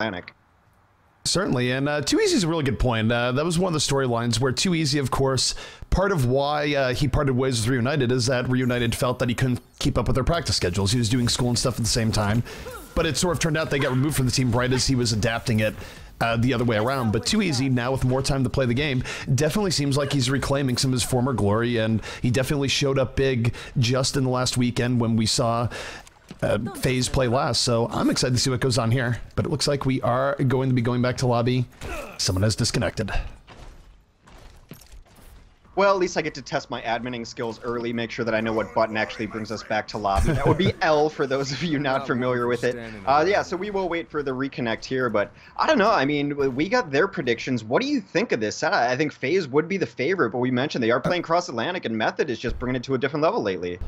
Atlantic. Certainly, and Too Easy is a really good point. That was one of the storylines where Too Easy, of course, part of why he parted ways with Reunited is that Reunited felt that he couldn't keep up with their practice schedules. He was doing school and stuff at the same time, but it sort of turned out they got removed from the team right as he was adapting it the other way around. But Too Easy, now with more time to play the game, definitely seems like he's reclaiming some of his former glory, and he definitely showed up big just in the last weekend when we saw FaZe play last, so I'm excited to see what goes on here. But it looks like we are going to be going back to lobby. Someone has disconnected. Well, at least I get to test my adminning skills early, make sure that I know what button actually brings us back to lobby. That would be L for those of you not familiar with it. Yeah, so we will wait for the reconnect here, but I don't know. I mean, we got their predictions. What do you think of this? I think FaZe would be the favorite, but we mentioned they are playing cross-Atlantic, and Method is just bringing it to a different level lately.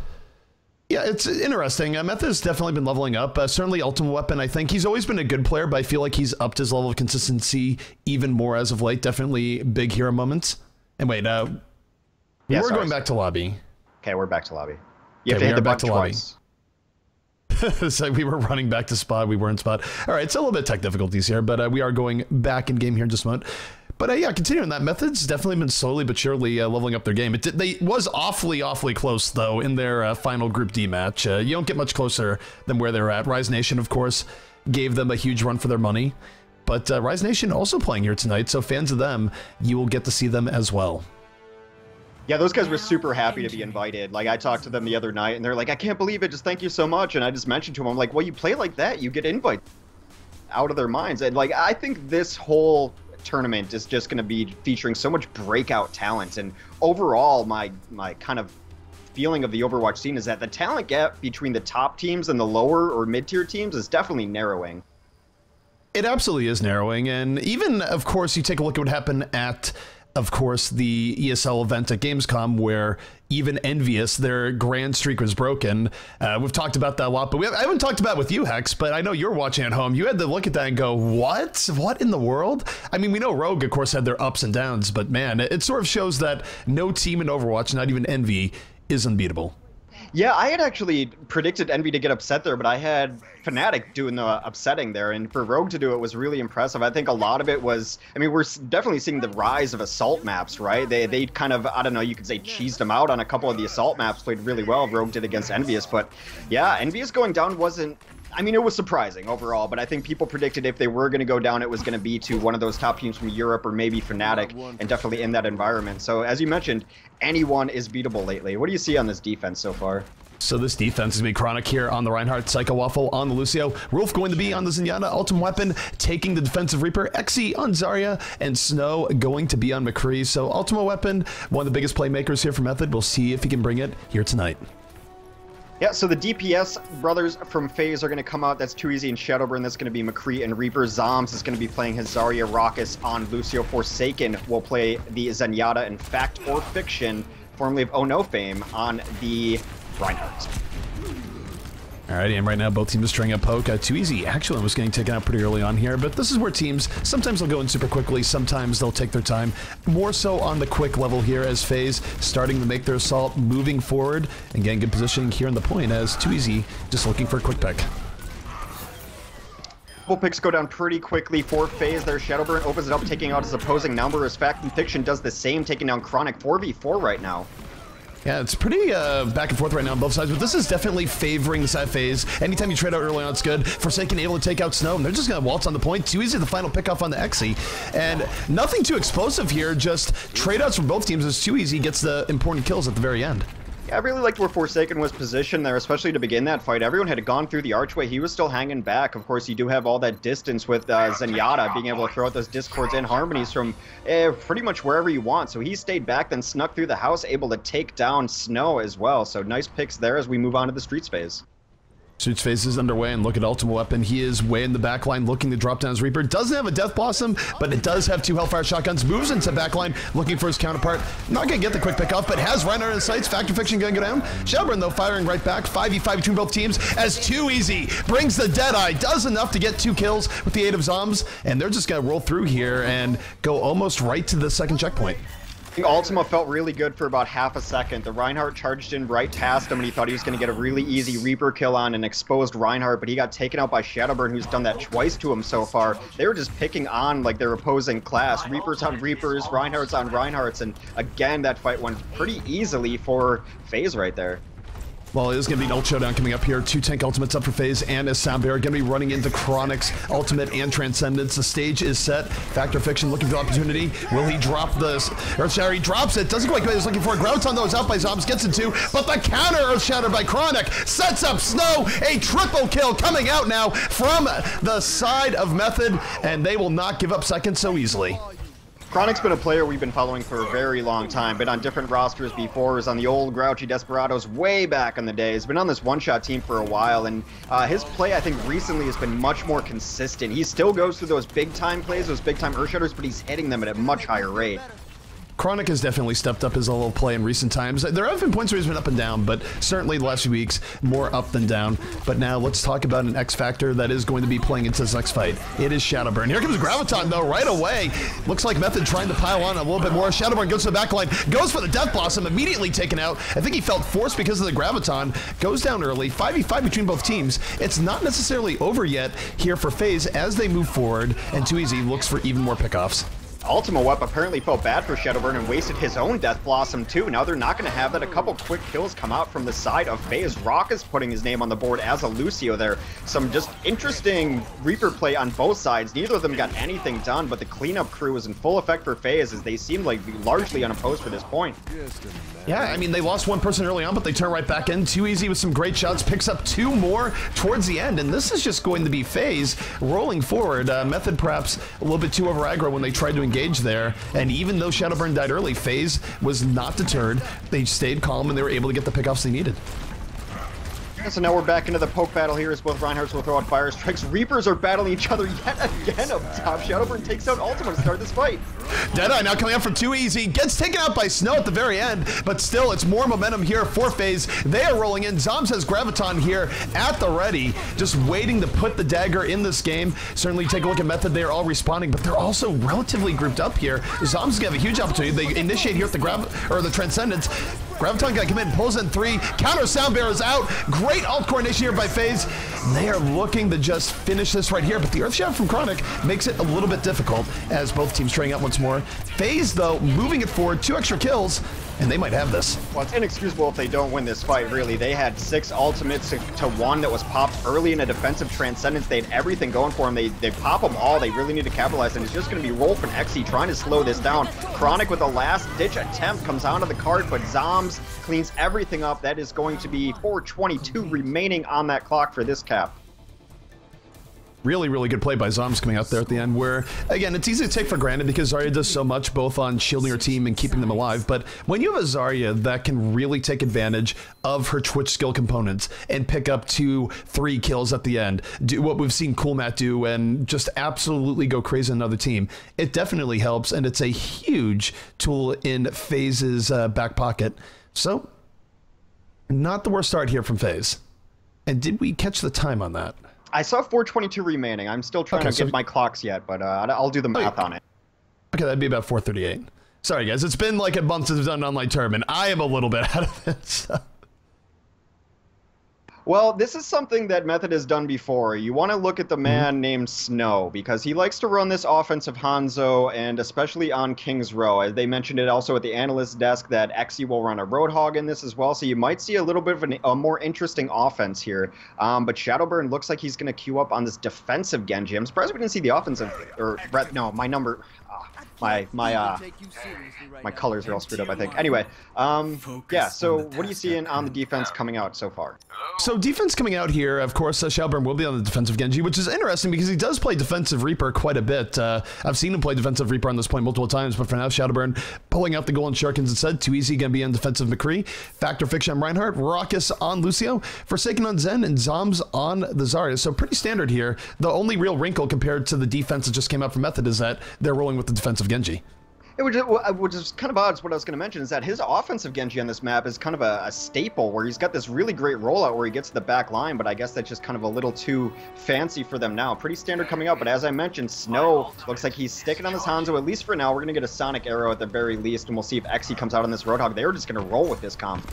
Yeah, it's interesting. Method has definitely been leveling up. Certainly Ultimate Weapon, I think. He's always been a good player, but I feel like he's upped his level of consistency even more as of late. Definitely big hero moments. And wait, we're going back to lobby. Okay, we're back to lobby. You have to hit the button twice. So we were running back to spot. We were in spot. All right, it's a little bit of tech difficulties here, but we are going back in game here in just a moment. But yeah, continuing that, Method's definitely been slowly but surely leveling up their game. They was awfully close, though, in their final Group D match. You don't get much closer than where they're at. Rise Nation, of course, gave them a huge run for their money. But Rise Nation also playing here tonight, so fans of them, you will get to see them as well. Yeah, those guys were super happy to be invited. Like, I talked to them the other night, and they're like, I can't believe it, just thank you so much. And I just mentioned to them, I'm like, well, you play like that, you get invited out of their minds. And, like, I think this whole tournament is just going to be featuring so much breakout talent, and overall my kind of feeling of the Overwatch scene is that the talent gap between the top teams and the lower or mid-tier teams is definitely narrowing. It absolutely is narrowing, and even, of course, you take a look at what happened at, of course, the ESL event at Gamescom, where even Envious, their grand streak was broken. We've talked about that a lot, but I haven't talked about it with you, Hex, but I know you're watching at home. You had to look at that and go, what? What in the world? I mean, we know Rogue, of course, had their ups and downs, but man, it sort of shows that no team in Overwatch, not even Envy, is unbeatable. Yeah, I had actually predicted Envy to get upset there, but I had Fnatic doing the upsetting there, and for Rogue to do it was really impressive. I think a lot of it was, I mean, we're definitely seeing the rise of assault maps, right? They kind of, I don't know, you could say cheesed them out on a couple of the assault maps, played really well. Rogue did against Envious, but yeah, Envious going down wasn't, I mean, it was surprising overall, but I think people predicted if they were going to go down, it was going to be to one of those top teams from Europe or maybe Fnatic, and definitely in that environment. So as you mentioned, anyone is beatable lately. What do you see on this defense so far? So this defense is going to be Chronic here on the Reinhardt, Psycho Waffle on the Lucio, Rolf going to be on the Zenyatta, Ultimate Weapon taking the defensive Reaper, Exy on Zarya, and Snow going to be on McCree. So Ultimate Weapon, one of the biggest playmakers here for Method. We'll see if he can bring it here tonight. Yeah, so the DPS brothers from FaZe are going to come out. That's Too Easy and Shadowburn. That's going to be McCree and Reaper. Zombs is going to be playing his Zarya, Raucus on Lucio. Forsaken will play the Zenyatta and Fact or Fiction, formerly of Oh No fame, on the Reinhardt. Alrighty, and right now both teams are stringing up poke. Too Easy actually was getting taken out pretty early on here, but this is where teams, sometimes they'll go in super quickly, sometimes they'll take their time. More so on the quick level here as FaZe starting to make their assault, moving forward, and getting good positioning here on the point as Too Easy just looking for a quick pick. Couple picks go down pretty quickly for FaZe. Their Shadowburn opens it up, taking out his opposing number, as Fact and Fiction does the same, taking down Chronic 4v4 right now. Yeah, it's pretty back and forth right now on both sides, but this is definitely favoring the side of FaZe. Anytime you trade out early on, it's good. Forsaken able to take out Snow, and they're just going to waltz on the point. Too Easy the final pickoff on the Exy. And nothing too explosive here, just trade outs from both teams as Too Easy gets the important kills at the very end. Yeah, I really liked where Forsaken was positioned there, especially to begin that fight. Everyone had gone through the archway. He was still hanging back. Of course, you do have all that distance with Zenyatta being able to throw out those discords and harmonies from pretty much wherever you want. So he stayed back, then snuck through the house, able to take down Snow as well. So nice picks there as we move on to the Streets phase. Streets phase is underway, and look at Ultimate Weapon. He is way in the back line looking to drop down his Reaper. Doesn't have a Death Blossom, but it does have 2 Hellfire Shotguns. Moves into back line looking for his counterpart. Not going to get the quick pick off, but has Reinhardt in sights. Factor Fiction going to go down. Shadowburn, though, firing right back. 5v5 between both teams as Too Easy brings the Deadeye. Does enough to get 2 kills with the aid of Zombs, and they're just going to roll through here and go almost right to the second checkpoint. I think Ultima felt really good for about half a second. The Reinhardt charged in right past him, and he thought he was going to get a really easy Reaper kill on an exposed Reinhardt, but he got taken out by Shadowburn, who's done that twice to him so far. They were just picking on like their opposing class. Reapers on Reapers, Reinhardts on Reinhardts, and again, that fight went pretty easily for FaZe right there. Well, it is going to be an ult showdown coming up here. 2 tank ultimates up for FaZe and as Soundbearer going to be running into Chronic's ultimate and Transcendence. The stage is set. Factor Fiction looking for the opportunity. Will he drop this? Earthshatter, he drops it. Doesn't quite get what he's looking for. Graviton, though, is out by Zombs. Gets into, but the counter Earthshatter by Chronic sets up Snow. A triple kill coming out now from the side of Method, and they will not give up seconds so easily. Chronic's been a player we've been following for a very long time. Been on different rosters before. Was on the old Grouchy Desperados way back in the days. Been on this one-shot team for a while, and his play, I think, recently has been much more consistent. He still goes through those big-time plays, those big-time Earthshatters, but he's hitting them at a much higher rate. Chronic has definitely stepped up his level of play in recent times. There have been points where he's been up and down, but certainly the last few weeks, more up than down. But now let's talk about an X Factor that is going to be playing into this next fight. It is Shadowburn. Here comes Graviton, though, right away. Looks like Method trying to pile on a little bit more. Shadowburn goes to the back line, goes for the Death Blossom, immediately taken out. I think he felt forced because of the Graviton. Goes down early, 5v5 between both teams. It's not necessarily over yet here for FaZe as they move forward, and 2easy looks for even more pickoffs. Ultima Wep apparently felt bad for Shadowburn and wasted his own Death Blossom too. Now they're not going to have that. A couple quick kills come out from the side of FaZe. Rock is putting his name on the board as a Lucio there. Some just interesting Reaper play on both sides. Neither of them got anything done, but the cleanup crew was in full effect for FaZe as they seemed like largely unopposed for this point. Yeah, I mean, they lost one person early on, but they turn right back in. 2easy with some great shots, picks up 2 more towards the end, and this is just going to be FaZe rolling forward. Method perhaps a little bit too over aggro when they tried to engage there, and even though Shadowburn died early, FaZe was not deterred. They stayed calm, and they were able to get the pickoffs they needed. So now we're back into the poke battle here as both Reinhardts will throw out fire strikes. Reapers are battling each other yet again up top. Shadowburn takes out Ultima to start this fight. Deadeye now coming up from 2easy. Gets taken out by Snow at the very end, but still it's more momentum here for FaZe. They are rolling in. Zombs has Graviton here at the ready, just waiting to put the dagger in this game. Certainly take a look at Method. They are all responding, but they're also relatively grouped up here. Zombs is going to have a huge opportunity. They initiate here at the Transcendence. Graviton got to come in, pulls in 3, counter Soundbearer is out. Great ult coordination here by FaZe. They are looking to just finish this right here, but the Earthshatter from Chronic makes it a little bit difficult as both teams trying out once more. FaZe, though, moving it forward, 2 extra kills, and they might have this. Well, it's inexcusable if they don't win this fight, really. They had 6 ultimates to 1 that was popped early in a defensive Transcendence. They had everything going for them. They pop them all. They really need to capitalize, and it's just going to be Rolf and Xe trying to slow this down. Chronic with a last-ditch attempt comes onto the card, but Zombs cleans everything up. That is going to be 4:22 remaining on that clock for this cap. Really, really good play by Zombs coming out there at the end where, again, it's easy to take for granted because Zarya does so much both on shielding her team and keeping them alive, but when you have a Zarya that can really take advantage of her Twitch skill components and pick up 2-3 kills at the end, do what we've seen Cool Matt do and just absolutely go crazy on another team, it definitely helps, and it's a huge tool in FaZe's back pocket. So, not the worst start here from FaZe. And did we catch the time on that? I saw 4:22 remaining. I'm still trying to get my clocks yet, but I'll do the math on it. Okay, that'd be about 4:38. Sorry, guys. It's been like a month since we've done an online tournament. I am a little bit out of it. So. Well, this is something that Method has done before. You want to look at the man named Snow, because he likes to run this offensive Hanzo, and especially on King's Row. They mentioned it also at the analyst desk that Xe will run a Roadhog in this as well, so you might see a little bit of a more interesting offense here. But Shadowburn looks like he's going to queue up on this defensive Genji. I'm surprised we didn't see the offensive, or no, my number... my colors are all screwed up, I think. Anyway, yeah, so what are you seeing on the defense coming out so far? So defense coming out here, of course, Shadowburn will be on the defensive Genji, which is interesting because he does play defensive Reaper quite a bit. I've seen him play defensive Reaper on this point multiple times, but for now, Shadowburn pulling out the Golden Shurikens instead. 2easy going to be on defensive McCree. Factor Fiction on Reinhardt. Raucous on Lucio. Forsaken on Zen, and Zombs on the Zarya. So pretty standard here. The only real wrinkle compared to the defense that just came out from Method is that they're rolling with the defensive Genji. Which is kind of odd. Is what I was going to mention is that his offensive Genji on this map is kind of a staple, where he's got this really great rollout where he gets to the back line, but I guess that's just kind of a little too fancy for them now. Pretty standard coming up, but as I mentioned, Snow looks like he's sticking on this Hanzo, at least for now. We're going to get a Sonic Arrow at the very least, and we'll see if Xe comes out on this Roadhog. They were just going to roll with this comp.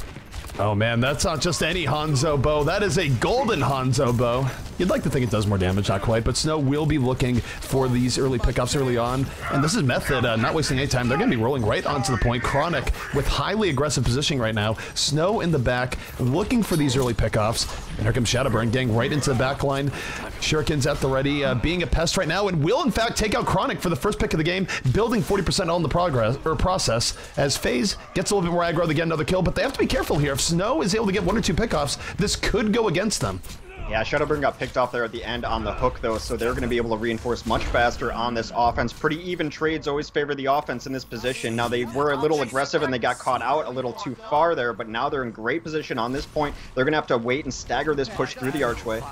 Oh man, that's not just any Hanzo bow, that is a golden Hanzo bow. You'd like to think it does more damage, not quite, but Snow will be looking for these early pickups early on, and this is Method not wasting any time. They're going to be rolling right onto the point. Chronic with highly aggressive positioning right now. Snow in the back, looking for these early pickoffs, and here comes Shadowburn getting right into the back line. Shuriken's at the ready, being a pest right now, and will in fact take out Chronic for the first pick of the game, building 40% on the process, as FaZe gets a little bit more aggro, they get another kill, but they have to be careful here. If Snow is able to get 1 or 2 pickoffs, this could go against them. Yeah, Shadowburn got picked off there at the end on the hook, though, so they're going to be able to reinforce much faster on this offense. Pretty even trades always favor the offense in this position. Now, they were a little aggressive and they got caught out a little too far there, but now they're in great position on this point. They're going to have to wait and stagger this push through the archway.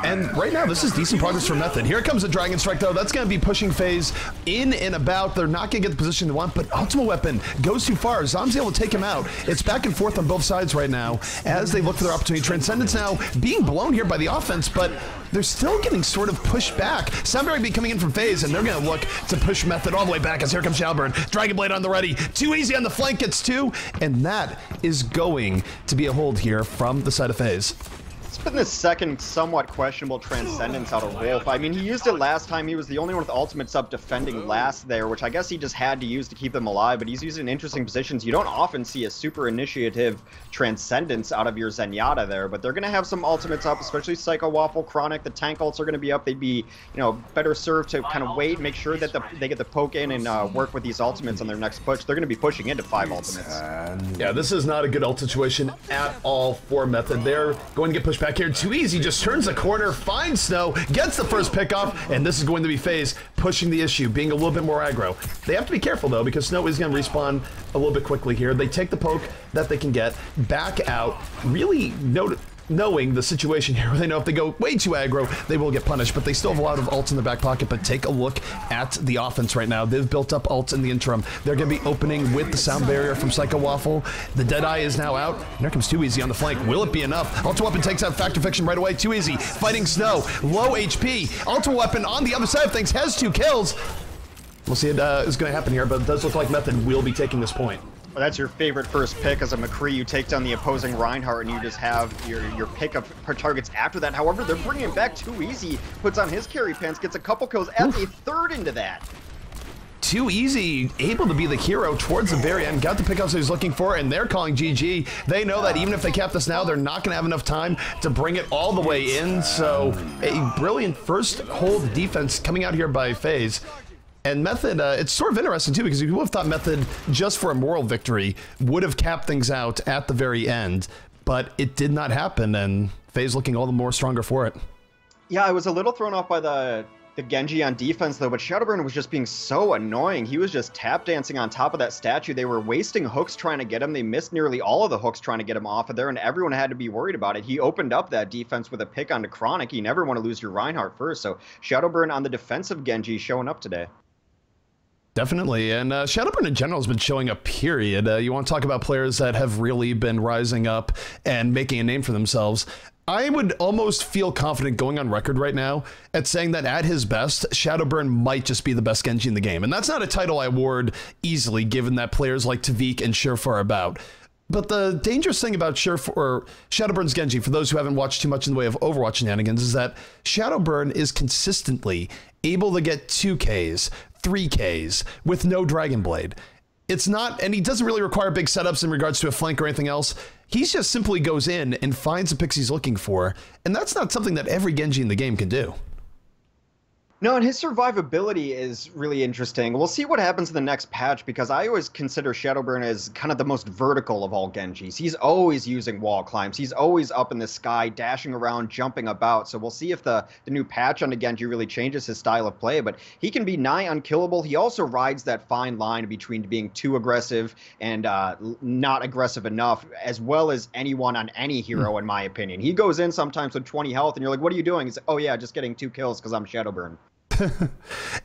And right now, this is decent progress for Method. Here comes the Dragon Strike, though. That's going to be pushing FaZe in and about. They're not going to get the position they want, but Ultimate Weapon goes too far. Zom's able to take him out. It's back and forth on both sides right now as they look for their opportunity. Transcendence now being blown here by the offense, but they're still getting sort of pushed back. Soundberry be coming in from FaZe, and they're going to look to push Method all the way back as here comes Shadowburn. Dragon Blade on the ready. Too easy on the flank, gets 2, and that is going to be a hold here from the side of FaZe. It's been the second somewhat questionable Transcendence out of Wolf. I mean, he used it last time. He was the only one with ultimates up defending last there, which I guess he just had to use to keep them alive, but he's using interesting positions. You don't often see a super initiative Transcendence out of your Zenyatta there, but they're going to have some ultimates up, especially Psycho Waffle, Chronic. The tank ults are going to be up. They'd be, better served to kind of wait, make sure that they get the poke in and work with these ultimates on their next push. They're going to be pushing into 5 ultimates. Yeah, this is not a good ult situation at all for Method. They're going to get pushed back here. Too easy, just turns the corner, finds Snow, gets the first pick off, and this is going to be FaZe pushing the issue, being a little bit more aggro. They have to be careful though, because Snow is going to respawn a little bit quickly here. They take the poke that they can get, back out, really knowing the situation here, where they know if they go way too aggro, they will get punished, but they still have a lot of ults in their back pocket. But take a look at the offense right now. They've built up ults in the interim. They're going to be opening with the sound barrier from Psycho Waffle. The Deadeye is now out, and here comes Too Easy on the flank. Will it be enough? Ultimate Weapon takes out Factor Fiction right away. Too Easy fighting Snow, low HP. Ultimate Weapon on the other side of things has 2 kills. We'll see what is going to happen here, but it does look like Method will be taking this point. Well, that's your favorite first pick as a McCree. You take down the opposing Reinhardt and you just have your pick of targets after that. However, they're bringing him back Too Easy. Puts on his carry pants, gets a couple kills, adds a third into that. Too Easy able to be the hero towards the very end, got the pickups he's looking for, and they're calling GG. They know that even if they cap this now, they're not going to have enough time to bring it all the way in. So a brilliant first hold defense coming out here by FaZe. And Method, it's sort of interesting too, because you would have thought Method, just for a moral victory, would have capped things out at the very end, but it did not happen, and FaZe looking all the more stronger for it. Yeah, I was a little thrown off by the Genji on defense though, but Shadowburn was just being so annoying. He was just tap dancing on top of that statue. They were wasting hooks trying to get him. They missed nearly all of the hooks trying to get him off of there, and everyone had to be worried about it. He opened up that defense with a pick onto Chronic. You never want to lose your Reinhardt first, so Shadowburn on the defensive Genji showing up today. Definitely, and Shadowburn in general has been showing up, period. You want to talk about players that have really been rising up and making a name for themselves. I would almost feel confident going on record right now at saying that at his best, Shadowburn might just be the best Genji in the game. And that's not a title I award easily, given that players like Tavik and Surefire are about. But the dangerous thing about Shadowburn's Genji, for those who haven't watched too much in the way of Overwatch shenanigans, is that Shadowburn is consistently able to get 2Ks, 3Ks with no Dragon Blade. It's not, and he doesn't really require big setups in regards to a flank or anything else. He just simply goes in and finds the picks he's looking for, and that's not something that every Genji in the game can do. No, and his survivability is really interesting. We'll see what happens in the next patch, because I always consider Shadowburn as kind of the most vertical of all Genjis. He's always using wall climbs. He's always up in the sky, dashing around, jumping about. So we'll see if the new patch on the Genji really changes his style of play, but he can be nigh unkillable. He also rides that fine line between being too aggressive and not aggressive enough, as well as anyone on any hero, in my opinion. He goes in sometimes with 20 health, and you're like, what are you doing? He's like, oh yeah, just getting 2 kills because I'm Shadowburn.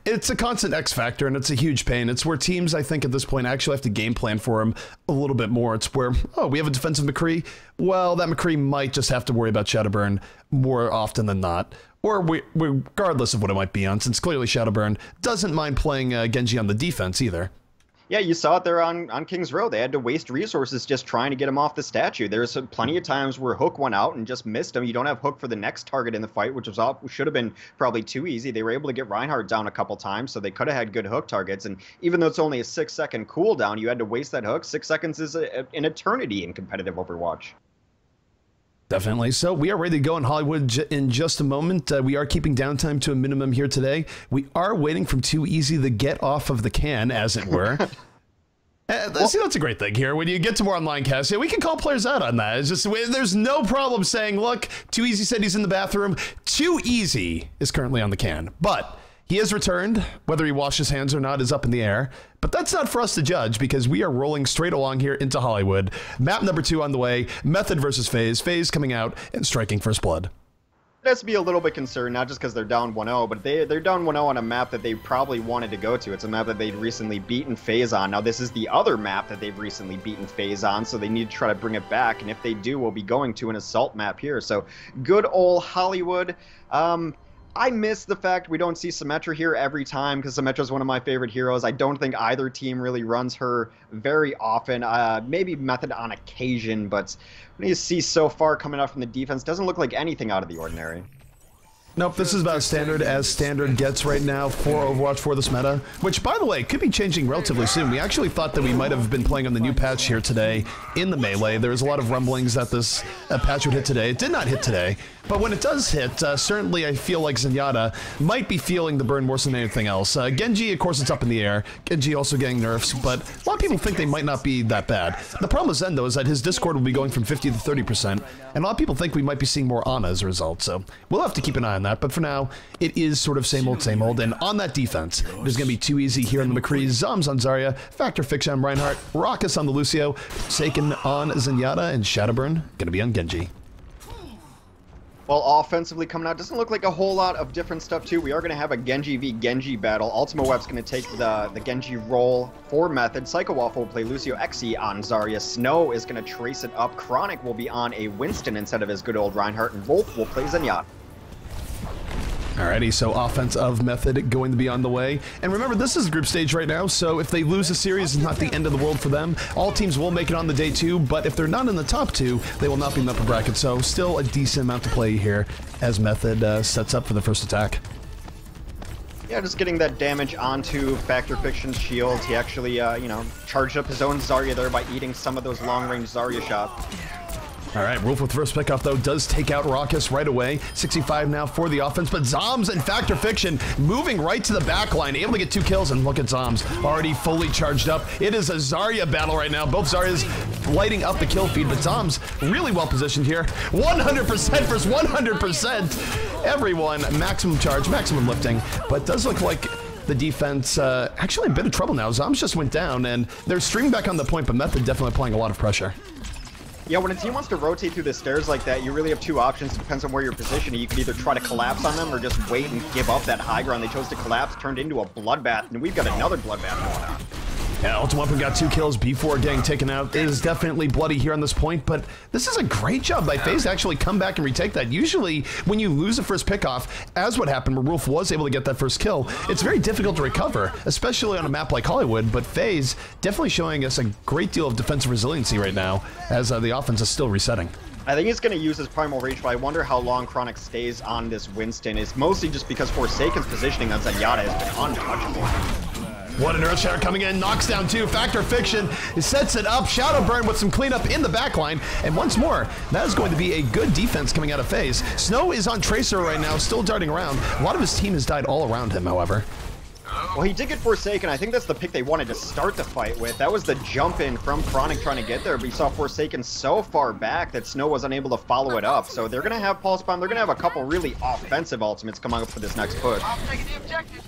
It's a constant X factor, and it's a huge pain. It's where teams, I think, at this point actually have to game plan for him a little bit more. It's where, oh, we have a defensive McCree. Well, that McCree might just have to worry about Shadowburn more often than not. Or regardless of what it might be on, since clearly Shadowburn doesn't mind playing Genji on the defense either. Yeah, you saw it there on King's Row. They had to waste resources just trying to get him off the statue. There's plenty of times where Hook went out and just missed him. You don't have Hook for the next target in the fight, which should have been probably too easy. They were able to get Reinhardt down a couple times, so they could have had good Hook targets. And even though it's only a 6-second cooldown, you had to waste that Hook. 6 seconds is an eternity in competitive Overwatch. Definitely. So we are ready to go in Hollywood in just a moment. We are keeping downtime to a minimum here today. We are waiting for Too Easy to get off of the can, as it were. See, that's a great thing here. When you get to more online casts, yeah, we can call players out on that. It's just, there's no problem saying, look, Too Easy said he's in the bathroom. Too Easy is currently on the can. But he has returned. Whether he washed his hands or not is up in the air. But that's not for us to judge, because we are rolling straight along here into Hollywood. Map number 2 on the way. Method versus FaZe. FaZe coming out and striking first blood. It has to be a little bit concerned, not just because they're down 1-0, but they're down 1-0 on a map that they probably wanted to go to. It's a map that they'd recently beaten FaZe on. Now, this is the other map that they've recently beaten FaZe on, so they need to try to bring it back. And if they do, we'll be going to an assault map here. So, good old Hollywood. I miss the fact we don't see Symmetra here every time, because Symmetra is one of my favorite heroes. I don't think either team really runs her very often. Maybe Method on occasion, but what you see so far coming out from the defense doesn't look like anything out of the ordinary. Nope, this is about as standard gets right now for Overwatch for this meta, which, by the way, could be changing relatively soon. We actually thought that we might have been playing on the new patch here today in the Melee. There was a lot of rumblings that this patch would hit today. It did not hit today, but when it does hit, certainly I feel like Zenyatta might be feeling the burn worse than anything else. Genji, of course, it's up in the air. Genji also getting nerfs, but a lot of people think they might not be that bad. The problem with Zen, though, is that his Discord will be going from 50 to 30%, and a lot of people think we might be seeing more Ana as a result, so we'll have to keep an eye on that. But for now, it is sort of same old, and on that defense, it is going to be Too Easy here on the McCree, Zoms on Zarya, Factor Fiction on Reinhardt, Raucus on the Lucio, Saken on Zenyatta, and Shadowburn going to be on Genji. Well, offensively coming out, doesn't look like a whole lot of different stuff, too. We are going to have a Genji v Genji battle. Ultima Web's going to take the Genji role for Method. Psycho Waffle will play Lucio Xe on Zarya. Snow is going to trace it up. Chronic will be on a Winston instead of his good old Reinhardt. And Wolf will play Zenyatta. Alrighty, so offense of Method going to be on the way. And remember, this is group stage right now, so if they lose a series, it's not the end of the world for them. All teams will make it on the day 2, but if they're not in the top 2, they will not be in the upper bracket. So still a decent amount to play here as Method sets up for the first attack. Yeah, just getting that damage onto Factor Fiction's shield. He actually, you know, charged up his own Zarya there by eating some of those long-range Zarya shots. All right, Wolf with the first pickoff, though, does take out Raucus right away. 65 now for the offense, but Zoms and Factor Fiction moving right to the back line, able to get 2 kills, and look at Zoms, already fully charged up. It is a Zarya battle right now. Both Zaryas lighting up the kill feed, but Zoms really well positioned here. 100% versus 100%. Everyone, maximum charge, maximum lifting, but does look like the defense actually in a bit of trouble now. Zoms just went down, and they're streaming back on the point, but Method definitely applying a lot of pressure. Yeah, when a team wants to rotate through the stairs like that, you really have 2 options. It depends on where you're positioned. You can either try to collapse on them or just wait and give up that high ground. They chose to collapse, turned into a bloodbath, and we've got another bloodbath going on. Yeah, Ultimate Weapon got 2 kills before getting taken out. It is definitely bloody here on this point, but this is a great job by FaZe to actually come back and retake that. Usually, when you lose the first pickoff, as what happened where Wolf was able to get that first kill, it's very difficult to recover, especially on a map like Hollywood, but FaZe definitely showing us a great deal of defensive resiliency right now, as the offense is still resetting. I think he's going to use his Primal Rage, but I wonder how long Chronic stays on this Winston. It's mostly just because Forsaken's positioning on Zenyatta has been untouchable. What an Earth Shower coming in, knocks down 2, Factor Fiction, sets it up, Shadowburn with some cleanup in the backline, and once more, that is going to be a good defense coming out of FaZe. Snow is on Tracer right now, still darting around. A lot of his team has died all around him, however. Well, he did get Forsaken. I think that's the pick they wanted to start the fight with. That was the jump in from Chronic trying to get there, but you saw Forsaken so far back that Snow was unable to follow it up. So they're going to have Pulse Bomb. They're going to have a couple really offensive ultimates coming up for this next push. I'm taking the objective.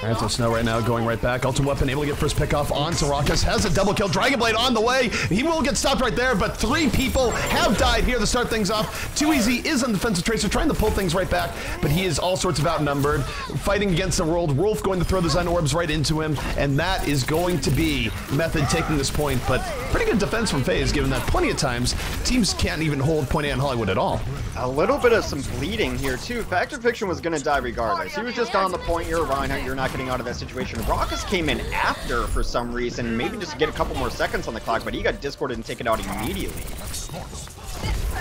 Alright, so Snow right now going right back. Ultimate Weapon able to get first pick off onto Raucus. Has a double kill. Dragon Blade on the way. He will get stopped right there, but 3 people have died here to start things off. Too Easy is on defensive tracer, trying to pull things right back, but he is all sorts of outnumbered. Fighting against the world. Wolf going to throw the Zen Orbs right into him, and that is going to be Method taking this point, but pretty good defense from FaZe, given that plenty of times teams can't even hold Point A in Hollywood at all. A little bit of some bleeding here, too. Fact or Fiction was going to die regardless. He was just on the point. You're Reinhardt. You're not getting out of that situation. Raucus came in after for some reason, maybe just to get a couple more seconds on the clock, but he got discorded and taken out immediately.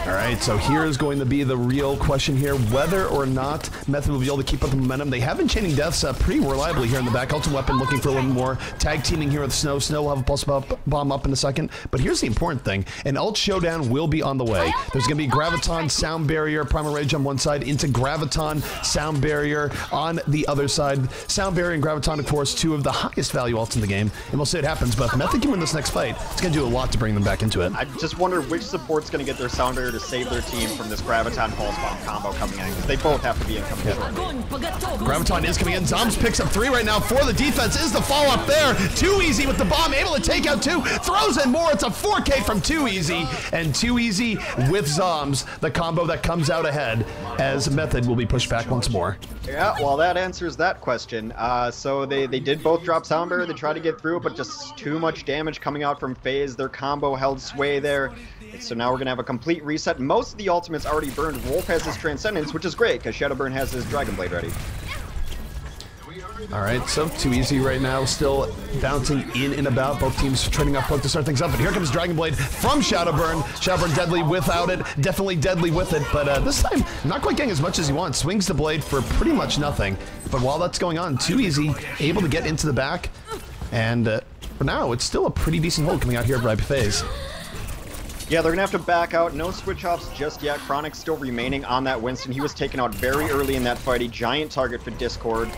All right, so here's going to be the real question here, whether or not Method will be able to keep up the momentum. They have been chaining deaths pretty reliably here in the back. Ultimate Weapon looking for a little more. Tag teaming here with Snow. Snow will have a pulse bomb up in a second. But here's the important thing. An ult showdown will be on the way. There's going to be Graviton, Sound Barrier, Primal Rage on one side, into Graviton, Sound Barrier on the other side. Sound Barrier and Graviton, of course, 2 of the highest value ults in the game. And we'll see what happens. But if Method can win this next fight, it's going to do a lot to bring them back into it. I just wonder which support's going to get their Sound Barrier to save their team from this Graviton Pulse Bomb combo coming in, because they both have to be incoming shortly. Graviton is coming in. Zombs picks up 3 right now for the defense. Is the follow-up there? Too Easy with the bomb, able to take out 2. Throws in more. It's a 4K from Too Easy. And Too Easy with Zombs, the combo that comes out ahead as Method will be pushed back once more. Yeah, well, that answers that question. So they did both drop Sound Barrier. They tried to get through, but just too much damage coming out from FaZe. Their combo held sway there. So now we're going to have a complete reset. Most of the ultimates already burned. Wolf has his Transcendence, which is great, because Shadowburn has his Dragon Blade ready. All right, so Too Easy right now, still bouncing in and about. Both teams trading off poke to start things up. But here comes Dragon Blade from Shadowburn. Shadowburn deadly without it, definitely deadly with it. But this time, not quite getting as much as he wants. Swings the blade for pretty much nothing. But while that's going on, Too Easy able to get into the back. And for now, it's still a pretty decent hold coming out here by FaZe. Yeah, they're going to have to back out. No switch-offs just yet. Chronic's still remaining on that Winston. He was taken out very early in that fight. A giant target for Discord.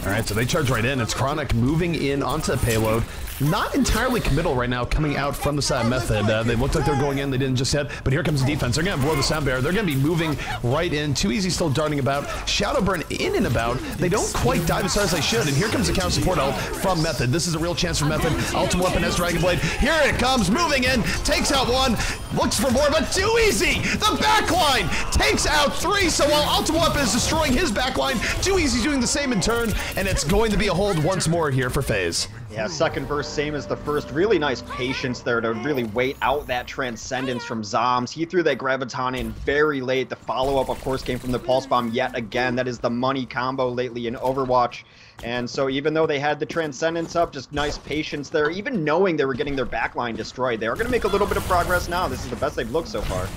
All right, so they charge right in. It's Chronic moving in onto the payload. Not entirely committal right now coming out from the side Method. They looked like they were going in. They didn't just yet. But here comes the defense. They're going to blow the Sound Barrier. They're going to be moving right in. Too Easy still darting about. Shadowburn in and about. They don't quite dive as hard as they should. And here comes the counter support ult from Method. This is a real chance for Method. Ultimate Weapon has Dragon Blade. Here it comes. Moving in. Takes out 1. Looks for more, but Too Easy. The backline takes out 3. So while Ultimate Weapon is destroying his backline, Too Easy doing the same in turn. And it's going to be a hold once more here for FaZe. Yeah, second verse, same as the first. Really nice patience there to really wait out that Transcendence from Zombs. He threw that Graviton in very late. The follow-up, of course, came from the Pulse Bomb yet again. That is the money combo lately in Overwatch. And so even though they had the Transcendence up, just nice patience there. Even knowing they were getting their backline destroyed, they are going to make a little bit of progress now. This is the best they've looked so far.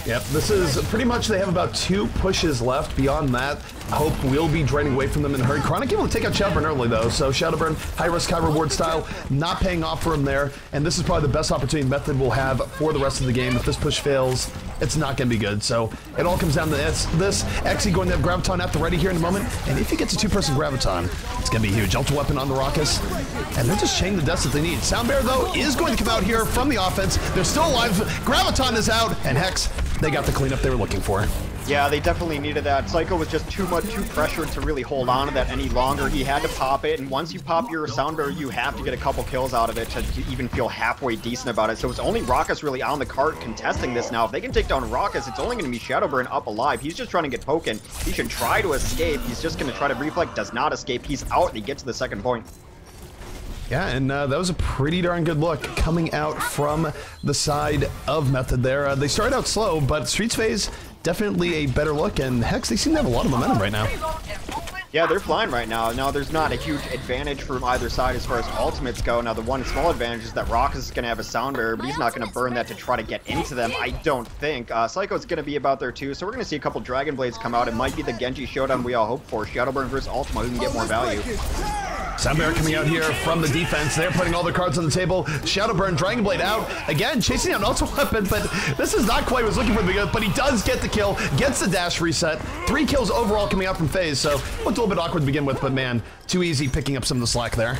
Yep, this is pretty much, they have about 2 pushes left. Beyond that, Hope will be draining away from them in a hurry. Chronic able to take out Shadowburn early, though. So Shadowburn, high risk, high reward style, not paying off for him there. And this is probably the best opportunity Method will have for the rest of the game. If this push fails, it's not going to be good. So it all comes down to this. Exy going to have Graviton at the ready here in a moment. And if he gets a 2-person Graviton, it's going to be huge. Ultra Weapon on the Raucus. And they're just chaining the deaths that they need. Sound Barrier, though, is going to come out here from the offense. They're still alive. Graviton is out. And Hex, they got the cleanup they were looking for. Yeah, they definitely needed that. Psycho was just too pressured to really hold on to that any longer. He had to pop it, and once you pop your Sound Barrier, you have to get a couple kills out of it to even feel halfway decent about it. So it's only Raucus really on the cart contesting this now. If they can take down Raucus, it's only going to be Shadowburn up alive. He's just trying to get poken. He should try to escape. He's just going to try to reflect, does not escape. He's out, and he gets to the second point. Yeah, and that was a pretty darn good look coming out from the side of Method there. They started out slow, but Streets FaZe definitely a better look, and Hex, they seem to have a lot of momentum right now. Yeah, they're flying right now. Now, there's not a huge advantage from either side as far as ultimates go. Now, the one small advantage is that Raucus is going to have a Sound Barrier, but he's not going to burn that to try to get into them, I don't think. Psycho's going to be about there, too, so we're going to see a couple Dragon Blades come out. It might be the Genji showdown we all hope for. Shadowburn versus Ultima, who can get more value. Sound Barrier coming out here from the defense. They're putting all their cards on the table. Shadowburn, Dragon Blade out. Again, chasing down Ultimate Weapon, but this is not quite what he was looking for the good, but he does get the kill, gets the dash reset. 3 kills overall coming out from FaZe, so looked a little bit awkward to begin with, but man, Too Easy picking up some of the slack there.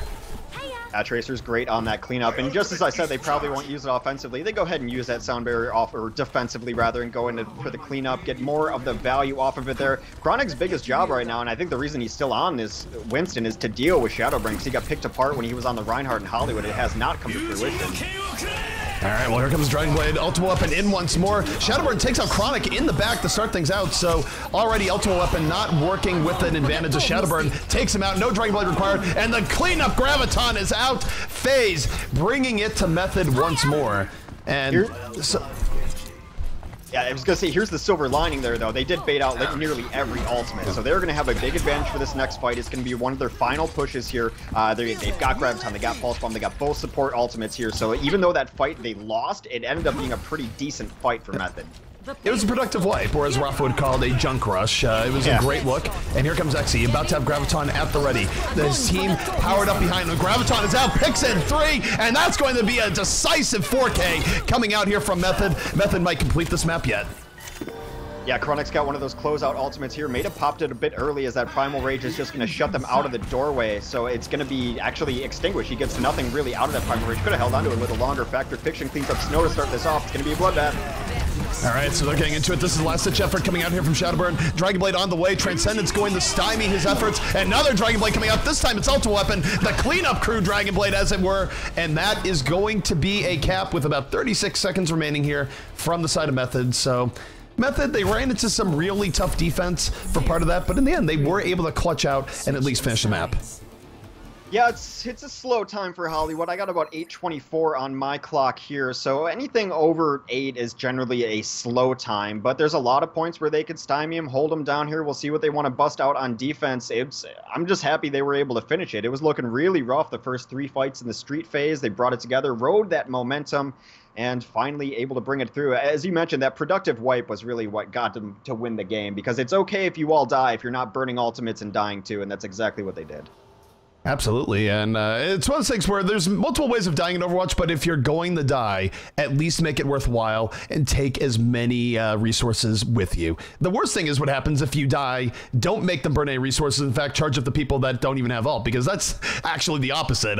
Tracer's great on that cleanup, and just as I said, they probably won't use it offensively. They go ahead and use that sound barrier off, or defensively rather, and go into for the cleanup, get more of the value off of it there. Chronic's biggest job right now, and I think the reason he's still on this Winston is to deal with Shadowburn, because he got picked apart when he was on the Reinhardt in Hollywood. It has not come to fruition. All right, well, here comes Dragon Blade. Ultimate Weapon in once more. Shadowburn takes out Chronic in the back to start things out, so already Ultimate Weapon not working with an advantage of Shadowburn. Takes him out, no Dragon Blade required, and the cleanup Graviton is out. FaZe bringing it to Method once more. And yeah, I was going to say, here's the silver lining there, though. They did bait out like nearly every ultimate, so they're going to have a big advantage for this next fight. It's going to be one of their final pushes here. They've got Graviton, they got Pulse Bomb, they got both support ultimates here, so even though that fight they lost, it ended up being a pretty decent fight for Method. It was a productive wipe, or as Rafa would call it, a junk rush. It was a great look. And here comes Xe, about to have Graviton at the ready. His team powered up behind him. Graviton is out, picks in 3, and that's going to be a decisive 4K coming out here from Method. Method might complete this map yet. Yeah, Chronic's got one of those closeout ultimates here. Made have popped it a bit early as that Primal Rage is just going to shut them out of the doorway. So it's going to be actually extinguished. He gets nothing really out of that Primal Rage. Could have held onto it a little longer. Factor Fiction cleans up Snow to start this off. It's going to be a bloodbath. All right, so they're getting into it. This is the last-ditch effort coming out here from Shadowburn. Dragon Blade on the way. Transcendence going to stymie his efforts. Another Dragon Blade coming out. This time it's Ultimate Weapon. The cleanup crew Dragon Blade, as it were. And that is going to be a cap with about 36 seconds remaining here from the side of Method. So Method, they ran into some really tough defense for part of that, but in the end, they were able to clutch out and at least finish the map. Yeah, it's a slow time for Hollywood. I got about 8:24 on my clock here, so anything over 8 is generally a slow time, but there's a lot of points where they could stymie him, hold him down here. We'll see what they want to bust out on defense. I'm just happy they were able to finish it. It was looking really rough the first 3 fights in the street phase. They brought it together, rode that momentum, and finally able to bring it through. As you mentioned, that productive wipe was really what got them to win the game, because it's okay if you all die if you're not burning ultimates and dying too, and that's exactly what they did. Absolutely, and it's one of those things where there's multiple ways of dying in Overwatch, but if you're going to die, at least make it worthwhile and take as many resources with you. The worst thing is what happens if you die, don't make them burn any resources, in fact, charge up the people that don't even have ult, because that's actually the opposite.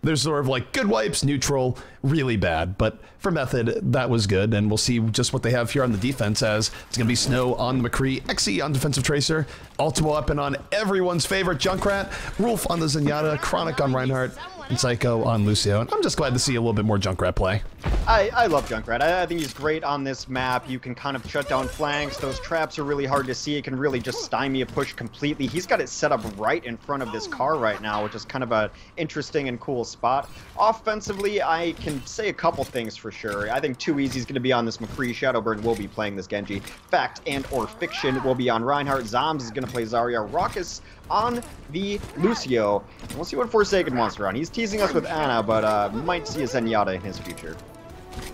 There's sort of like good wipes, neutral, really bad, but for Method, that was good, and we'll see just what they have here on the defense, as it's going to be Snow on the McCree, Xe on Defensive Tracer, Ultimate Weapon on everyone's favorite Junkrat, Rolf on the Zenyatta, Chronic on Reinhardt, and Psycho on Lucio. And I'm just glad to see a little bit more Junkrat play. I love Junkrat. I think he's great on this map. You can kind of shut down flanks. Those traps are really hard to see. It can really just stymie a push completely. He's got it set up right in front of this car right now, which is kind of a interesting and cool spot. Offensively, I can say a couple things for sure. I think Too Easy's going to be on this McCree. Shadowburn will be playing this Genji. Fact and or Fiction will be on Reinhardt. Zombs is going to play Zarya. Raucus on the Lucio. And we'll see what Forsaken wants to run. He's teasing us with Ana, but might see a Zenyatta in his future.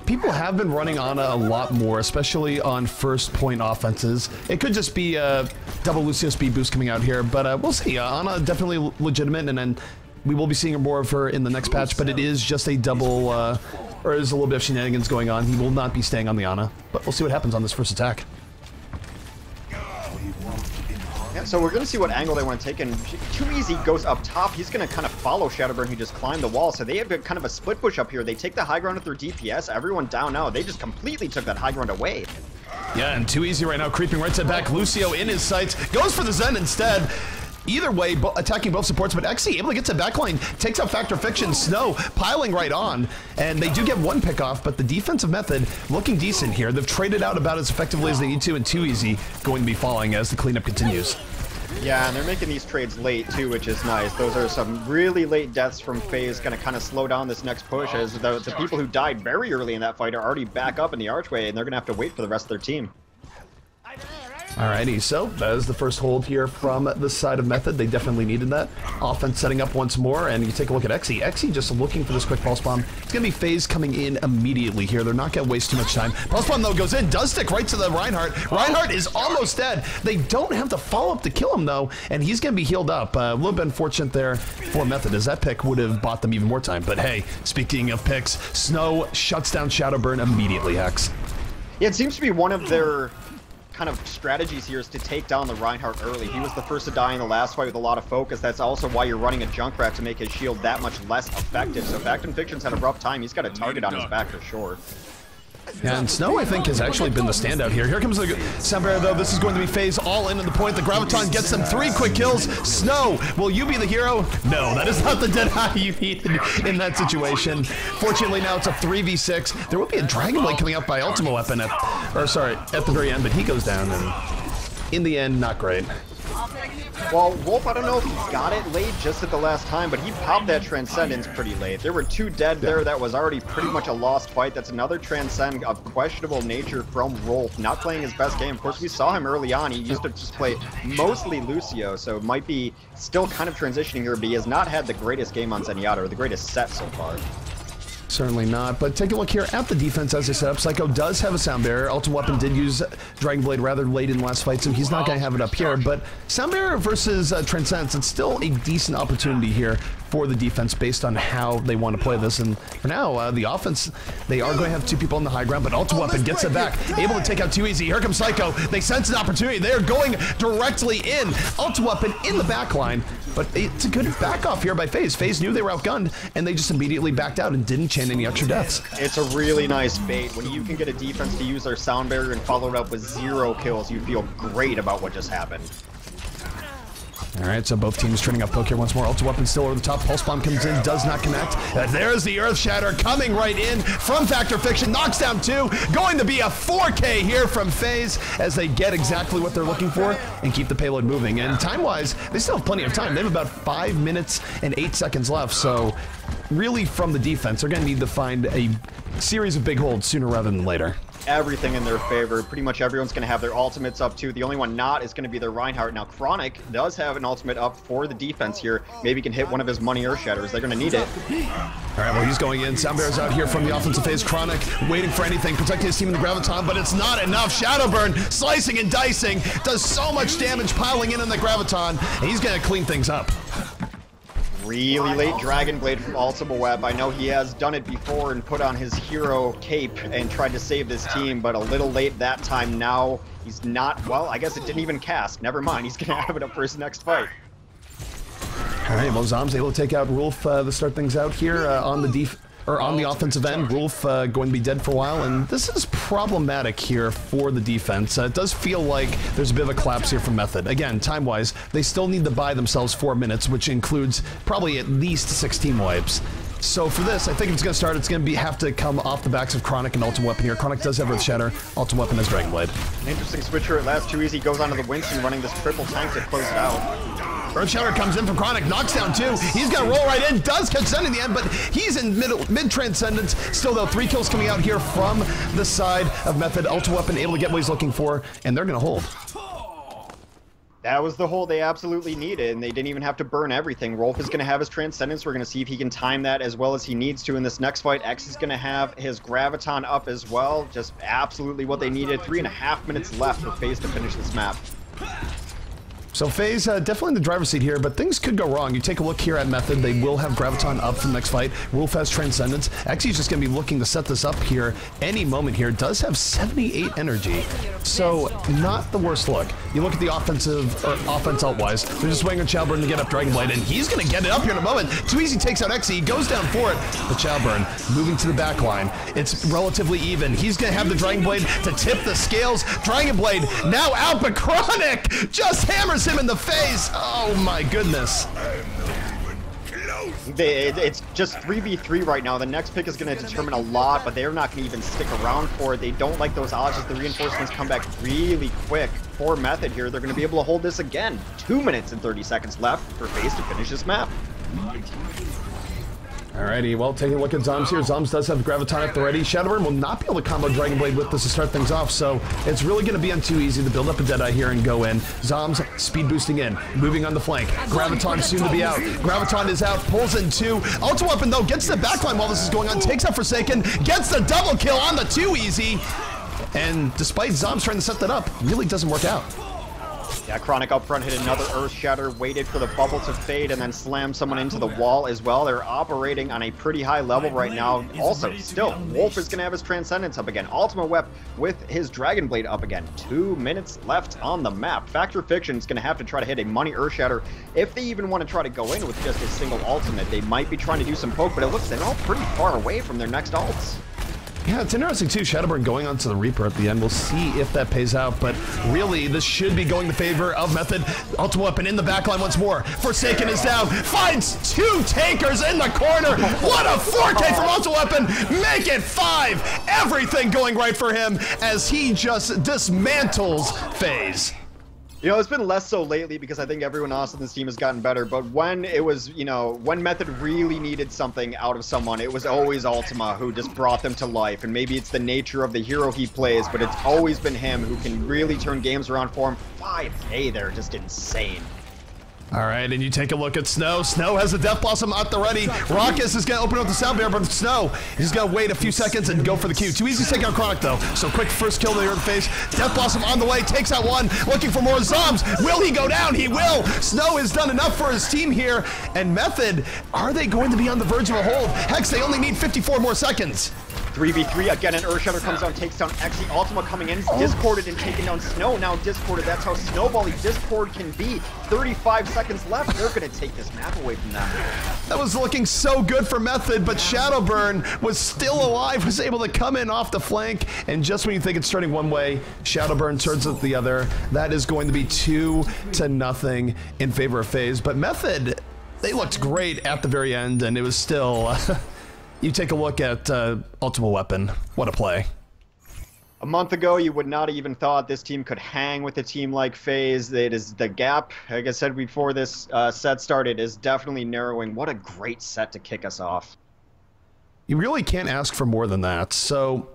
People have been running Ana a lot more, especially on first point offenses. It could just be a double Lucio speed boost coming out here, but we'll see. Ana definitely legitimate, and then we will be seeing more of her in the next patch, but it is just a double, or there's a little bit of shenanigans going on. He will not be staying on the Ana, but we'll see what happens on this first attack. Yeah, so we're going to see what angle they want to take, and Too Easy goes up top. He's going to kind of follow Shadowburn, who just climbed the wall, so they have kind of a split push up here. They take the high ground with their DPS. Everyone down now. They just completely took that high ground away. Yeah, and Too Easy right now creeping right side back. Lucio in his sights, goes for the Zen instead. Either way, attacking both supports, but Xe able to get to backline, takes out Factor Fiction, Snow piling right on, and they do get one pick off, but the defensive Method looking decent here. They've traded out about as effectively as they need to, and Too Easy going to be falling as the cleanup continues. Yeah, and they're making these trades late too, which is nice. Those are some really late deaths from FaZe, going to kind of slow down this next push, as the people who died very early in that fight are already back up in the archway, and they're going to have to wait for the rest of their team. Alrighty, so that is the first hold here from the side of Method. They definitely needed that. Offense setting up once more, and you take a look at Xe. Xe just looking for this quick pulse bomb. It's going to be FaZe coming in immediately here. They're not going to waste too much time. Pulse bomb, though, goes in, does stick right to the Reinhardt. Reinhardt is almost dead. They don't have to follow up to kill him, though, and he's going to be healed up. A little bit unfortunate there for Method, as that pick would have bought them even more time. But hey, speaking of picks, Snow shuts down Shadowburn immediately, Hex. Yeah, it seems to be one of their kind of strategies here is to take down the Reinhardt early. He was the first to die in the last fight with a lot of focus. That's also why you're running a Junkrat to make his shield that much less effective. So Fact and Fiction's had a rough time. He's got a target on his back for sure. Yeah, and Snow, I think, has actually been the standout here. Here comes the Soundbarrier, though. This is going to be FaZe all in on the point. The Graviton gets them 3 quick kills. Snow, will you be the hero? No, that is not the dead eye you needed in that situation. Fortunately, now it's a 3v6. There will be a Dragon Blade coming out by Ultima Weapon at the very end, but he goes down, and in the end, not great. Well, Wolf, I don't know if he got it late just at the last time, but he popped that Transcendence pretty late. There were 2 dead there. That was already pretty much a lost fight. That's another Transcend of questionable nature from Rolf, not playing his best game. Of course, we saw him early on. He used to just play mostly Lucio, so it might be still kind of transitioning here, but he has not had the greatest game on Zenyatta, or the greatest set so far. Certainly not, but take a look here at the defense as they set up. Psycho does have a Sound Barrier. Ultimate Weapon did use Dragon Blade rather late in the last fight, so he's not going to have it up here, but Sound Barrier versus Transcendence, it's still a decent opportunity here for the defense based on how they want to play this, and for now, the offense, they are going to have 2 people on the high ground, but Ultimate Weapon gets it back, able to take out too easy. Here comes Psycho. They sense an opportunity. They are going directly in. Ultimate Weapon in the back line, but it's a good back off here by FaZe. FaZe knew they were outgunned, and they just immediately backed out and didn't chain any extra deaths. It's a really nice bait. When you can get a defense to use their Sound Barrier and follow it up with 0 kills, you feel great about what just happened. Alright, so both teams turning up poke here once more. Ultimate Weapon still over the top. Pulse Bomb comes in, does not connect. There's the Earth Shatter coming right in from Factor Fiction. Knocks down 2. Going to be a 4K here from FaZe as they get exactly what they're looking for and keep the payload moving. And time-wise, they still have plenty of time. They have about 5 minutes and 8 seconds left, so really from the defense, they're going to need to find a series of big holds sooner rather than later. Everything in their favor. Pretty much everyone's going to have their ultimates up too. The only one not is going to be their Reinhardt. Now, Chronic does have an ultimate up for the defense here. Maybe he can hit one of his money Earth Shatters. They're going to need it. All right, well, he's going in. Soundbear's out here from the offensive phase. Chronic waiting for anything, protecting his team in the Graviton, but it's not enough. Shadowburn slicing and dicing, does so much damage piling in on the Graviton, and he's going to clean things up. Really late Dragon Blade from Ultima Web. I know he has done it before and put on his hero cape and tried to save this team, but a little late that time. Now he's not, well, I guess it didn't even cast. Never mind, he's going to have it up for his next fight. All right, well, Zom's able to take out Rolf to start things out here on the offensive end. Rolf going to be dead for a while, and this is problematic here for the defense. It does feel like there's a bit of a collapse here from Method. Again, time-wise, they still need to buy themselves 4 minutes, which includes probably at least 6 team wipes. So for this, I think if it's going to start, it's going to have to come off the backs of Chronic and Ultimate Weapon here. Chronic does have Earth Shatter. Ultimate Weapon has Dragon Blade. An interesting switcher at last. Too easy goes onto the Winston, running this triple tank to close it out. Earth Shatter comes in from Chronic, knocks down 2. He's going to roll right in, does catch Zen in the end, but he's in mid-transcendence. Still, though, 3 kills coming out here from the side of Method. Ultimate Weapon able to get what he's looking for, and they're going to hold. That was the hold they absolutely needed, and they didn't even have to burn everything. Rolf is going to have his Transcendence. We're going to see if he can time that as well as he needs to in this next fight. X is going to have his Graviton up as well. Just absolutely what they needed. 3.5 minutes left for FaZe to finish this map. So FaZe definitely in the driver's seat here, but things could go wrong. You take a look here at Method, they will have Graviton up for the next fight. Rolf has Transcendence. Xy's just going to be looking to set this up here any moment here. Does have 78 energy, so not the worst look. You look at the offense out-wise, they're just waiting on Chowburn to get up Dragon Blade, and he's going to get it up here in a moment. Too easy takes out Xy, goes down for it, but Chowburn moving to the back line. It's relatively even. He's going to have the Dragon Blade to tip the scales. Dragon Blade now out, but Chronic just hammers him in the face. Oh my goodness. It's just 3v3 right now. The next pick is going to determine a lot, but they're not going to even stick around for it. They don't like those odds. The reinforcements come back really quick for Method here. They're going to be able to hold this again. 2 minutes and 30 seconds left for FaZe to finish this map. Alrighty, well, taking a look at Zoms here. Zoms does have Graviton at the ready. Shadowburn will not be able to combo Dragon Blade with this to start things off, so it's really going to be on Too Easy to build up a Deadeye here and go in. Zoms speed boosting in, moving on the flank. Graviton soon to be out. Graviton is out, pulls in 2. Ultimate Weapon, though, gets to the backline while this is going on, takes out Forsaken, gets the double kill on the Too Easy, and despite Zoms trying to set that up, really doesn't work out. Yeah, Chronic up front hit another Earth Shatter, waited for the bubble to fade, and then slammed someone into the wall as well. They're operating on a pretty high level right now. Also, still, Wolf is going to have his Transcendence up again. Ultima Wep with his Dragon Blade up again. 2 minutes left on the map. Factor Fiction is going to have to try to hit a money Earth Shatter. If they even want to try to go in with just a single ultimate, they might be trying to do some poke, but it looks they're all pretty far away from their next ults. Yeah, it's interesting too. Shadowburn going onto the Reaper at the end. We'll see if that pays out, but really, this should be going in favor of Method. Ultimate Weapon in the backline once more. Forsaken is down. Finds 2 takers in the corner. What a 4K from Ultimate Weapon. Make it 5. Everything going right for him as he just dismantles FaZe. You know, it's been less so lately because I think everyone else in this team has gotten better, but when it was, you know, when Method really needed something out of someone, it was always Ultima who just brought them to life, and maybe it's the nature of the hero he plays, but it's always been him who can really turn games around for him. 5K there, just insane. All right, and you take a look at Snow. Snow has the Death Blossom at the ready. Raucus is going to open up the sound barrier, but Snow, he's going to wait a few seconds and go for the Q. Too easy to take out Chronic, though. So quick first kill there in the face. Death Blossom on the way, takes out one, looking for more Zombs. Will he go down? He will. Snow has done enough for his team here. And Method, are they going to be on the verge of a hold? Hex, they only need 54 more seconds. 3v3 again, an Earth Shatter comes down, takes down Xe. Ultima coming in, discorded and taking down Snow. Now discorded, that's how snowbally discord can be. 35 seconds left, they're gonna take this map away from them. That was looking so good for Method, but Shadowburn was still alive, was able to come in off the flank, and just when you think it's turning one way, Shadowburn turns it the other. That is going to be 2-0 in favor of FaZe, but Method, they looked great at the very end, and it was still... You take a look at Ultimate Weapon. What a play. A month ago, you would not even thought this team could hang with a team like FaZe. It is the gap, like I said before this set started, is definitely narrowing. What a great set to kick us off. You really can't ask for more than that. So,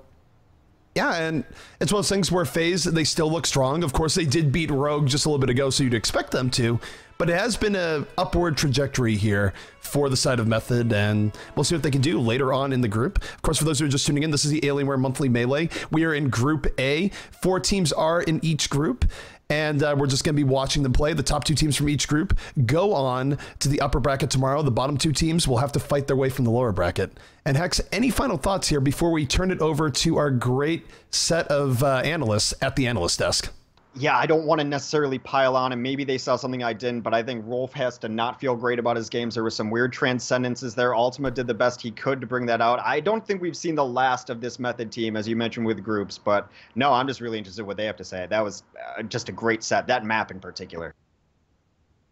yeah, and it's one of those things where FaZe, they still look strong. Of course, they did beat Rogue just a little bit ago, so you'd expect them to. But it has been an upward trajectory here for the side of Method, and we'll see what they can do later on in the group. Of course, for those who are just tuning in, this is the Alienware Monthly Melee. We are in Group A. 4 teams are in each group, and we're just going to be watching them play. The top 2 teams from each group go on to the upper bracket tomorrow. The bottom 2 teams will have to fight their way from the lower bracket. And Hex, any final thoughts here before we turn it over to our great set of analysts at the analyst desk? Yeah, I don't want to necessarily pile on, and maybe they saw something I didn't, but I think Rolf has to not feel great about his games. There were some weird transcendences there. Ultima did the best he could to bring that out. I don't think we've seen the last of this Method team, as you mentioned, with groups, but no, I'm just really interested in what they have to say. That was just a great set, that map in particular.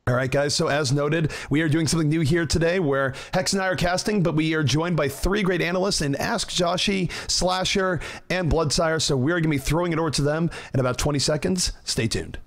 All right, guys, so as noted, we are doing something new here today where Hex and I are casting, but we are joined by 3 great analysts in Ask Joshi, Slasher, and Bloodsire, so we're going to be throwing it over to them in about 20 seconds. Stay tuned.